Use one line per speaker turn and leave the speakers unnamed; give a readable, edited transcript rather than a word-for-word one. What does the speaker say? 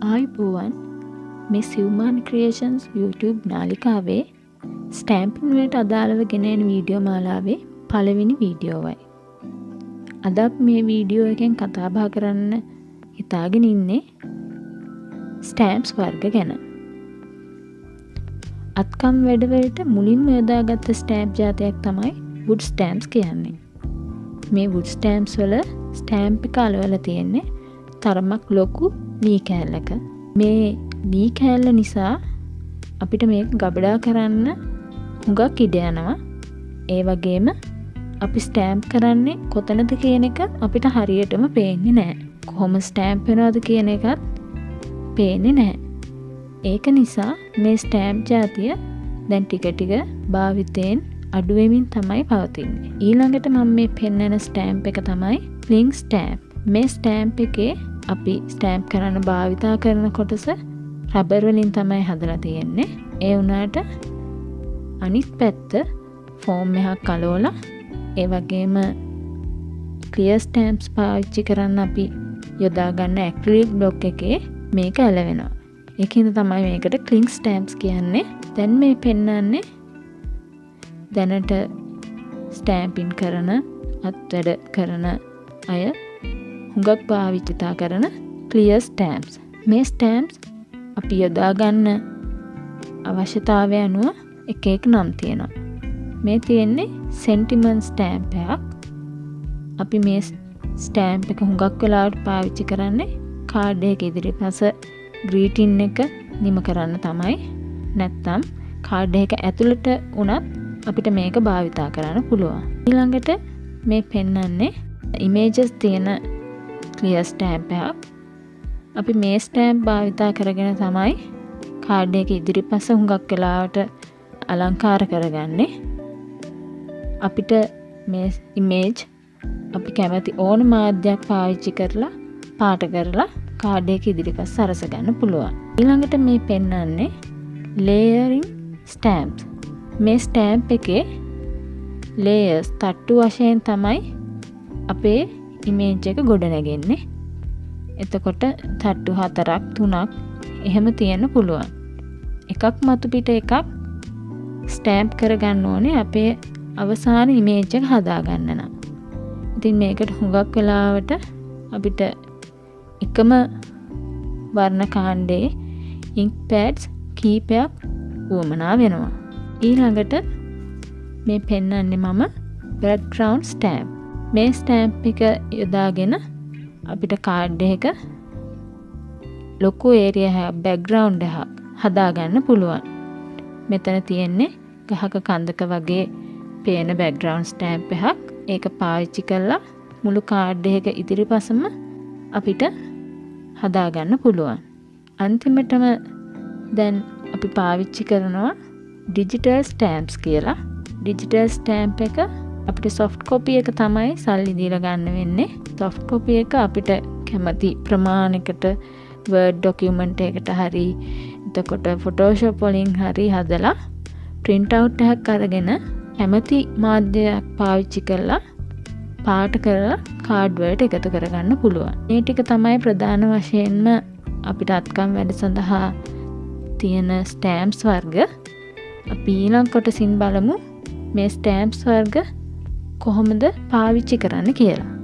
ආයුබෝවන් මේ සිව්මාන ක්‍රියේෂන්ස් YouTube නාලිකාවේ ස්ටැම්පින් වලට අදාළව ගෙනෙන වීඩියෝ මාලාවේ පළවෙනි වීඩියෝවයි. අද අපි මේ වීඩියෝ එකෙන් කතා බහ කරන්න හිතාගෙන ඉන්නේ ස්ටැම්ප්ස් වර්ග ගැන. අත්කම් වැඩවලට මුලින්ම යොදාගත්ත ස්ටැම්ප් ජාතියක් තමයි වුඩ් ස්ටැම්ප්ස් කියන්නේ. මේ වුඩ් ස්ටැම්ප්ස් වල ස්ටැම්ප් එක අලවලා තියෙන්නේ තරමක් ලොකු ලී කෑල්ලක. මේ ලී කෑල්ල නිසා අපිට මේක ගබඩා කරන්න හුඟක් ඉඩ යනවා. ඒ වගේම අපි ස්ටැම්ප් කරන්නේ කොතනද කියන එක අපිට හරියටම පේන්නේ නැහැ. කොහොම ස්ටැම්ප් වෙනවද කියන එකත් පේන්නේ නැහැ. ඒක නිසා මේ ස්ටැම්ප් ජාතිය දැන් ටික ටික භාවිතයෙන් අඩු වෙමින් තමයි පවතින්නේ. ඊළඟට මම මේ පෙන්වන ස්ටැම්ප් එක තමයි ක්ලිං ස්ටැම්ප්. මේ ස්ටැම්ප් එකේ අපි ස්ටැම්ප් කරන්න භාවිතා කරන කොටස රබර් වලින් තමයි හදලා තියෙන්නේ. ඒ වුණාට අනිත් පැත්ත ෆෝම් එකක් අලවලා ඒ වගේම ක්ලියර් ස්ටැම්ප්ස් පාවිච්චි කරන්න අපි යොදා ගන්න ඇක්‍රිලික් බ්ලොක් එකේ මේක ඇලවෙනවා. ඒකින්ද තමයි මේකට ක්ලිං ස්ටැම්ප්ස් කියන්නේ. දැන් මේ පෙන්වන්නේ දැනට ස්ටැම්පින් කරන අත්වැඩ කරන අය හුඟක් භාවිතා කරන ක්ලියර් ස්ටැම්ප්ස්. මේ ස්ටැම්ප්ස් අපි යොදා ගන්න අවශ්‍යතාවය අනුව එක එක නම් තියෙනවා. මේ තියෙන්නේ සෙන්ටිමන්ට් ස්ටැම්ප් එකක්. අපි මේ ස්ටැම්ප් එක හුඟක් වෙලාවට පාවිච්චි කරන්නේ කාඩ් එක ඉදිරිපස ග්‍රීටින් එක නිම කරන්න තමයි. නැත්නම් කාඩ් එක ඇතුළට උනත් අපිට මේක භාවිතා කරන්න පුළුවන්. ඊළඟට මේ පෙන්වන්නේ ඉමේජස් තියෙන ක්ලියර් ස්ටැම්ප් එකක්. අපි මේ ස්ටැම්ප් භාවිතා කරගෙන තමයි කාඩ් එක ඉදිරිපස හුඟක් වෙලාවට අලංකාර කරගන්නේ. අපිට මේ ඉමේජ් අපි කැමති ඕන මාධ්‍යයක් පාවිච්චි කරලා පාට කරලා කාඩ් එක ඉදිරිපස සරස ගන්න පුළුවන්. ඊළඟට මේ පෙන්වන්නේ ලේයරින් ස්ටැම්ප්ස්. මේ ස්ටැම්ප් එකේ ලේයර්ස් තට්ටු වශයෙන් තමයි අපේ ඉමේජ් එක ගොඩනගෙන්නේ. එතකොට තට්ටු 4ක් 3ක් එහෙම තියෙන්න පුළුවන්. එකක් මතු පිට එකක් ස්ටැම්ප් කරගන්න ඕනේ අපේ අවසාන ඉමේජ් එක හදාගන්න නම්. ඉතින් මේකට හුඟක් වෙලාවට අපිට එකම වර්ණ කාණ්ඩයේ ඉන්ක් පැඩ්ස් කීපයක් වුවමනා වෙනවා. ඊළඟට මේ පෙන්වන්නේ මම බෑග්ග්‍රවුන්ඩ් ස්ටැම්ප්. මේ ස්ටැම්ප් එක යොදාගෙන අපිට කාඩ් එක ලොකු ඒරියා බෑග්ග්‍රවුන්ඩ් එකක් හදාගන්න පුළුවන්. මෙතන තියෙන්නේ ගහක කන්දක වගේ පේන බෑග්ග්‍රවුන්ඩ් ස්ටැම්ප් එකක්. ඒක පාවිච්චි කරලා මුළු කාඩ් එක ඉදිරිපසම අපිට හදාගන්න පුළුවන්. අන්තිමටම දැන් අපි පාවිච්චි කරනවා ඩිජිටල් ස්ටැම්ප්ස් කියලා. ඩිජිටල් ස්ටැම්ප් එක අපිට සොෆ්ට් කොපි එක තමයි සල්ලි දීලා ගන්න වෙන්නේ. සොෆ්ට් කොපි එක අපිට කැමති ප්‍රමාණයකට වර්ඩ් ඩොකියුමන්ට් එකකට හරි එතකොට ෆොටෝෂොප් වලින් හරි හදලා print out එකක් අරගෙන කැමති මාධ්‍යයක් පාවිච්චි කරලා පාට කරලා කාඩ් වලට එකතු කරගන්න පුළුවන්. මේ ටික තමයි ප්‍රධාන වශයෙන්ම අපිට අත්කම් වැඩ සඳහා තියෙන ස්ටැම්ප්ස් වර්ග. අපි ඊළඟ කොටසින් බලමු මේ ස්ටැම්ප්ස් වර්ග කොහොමද පාවිච්චි කරන්න කියලා.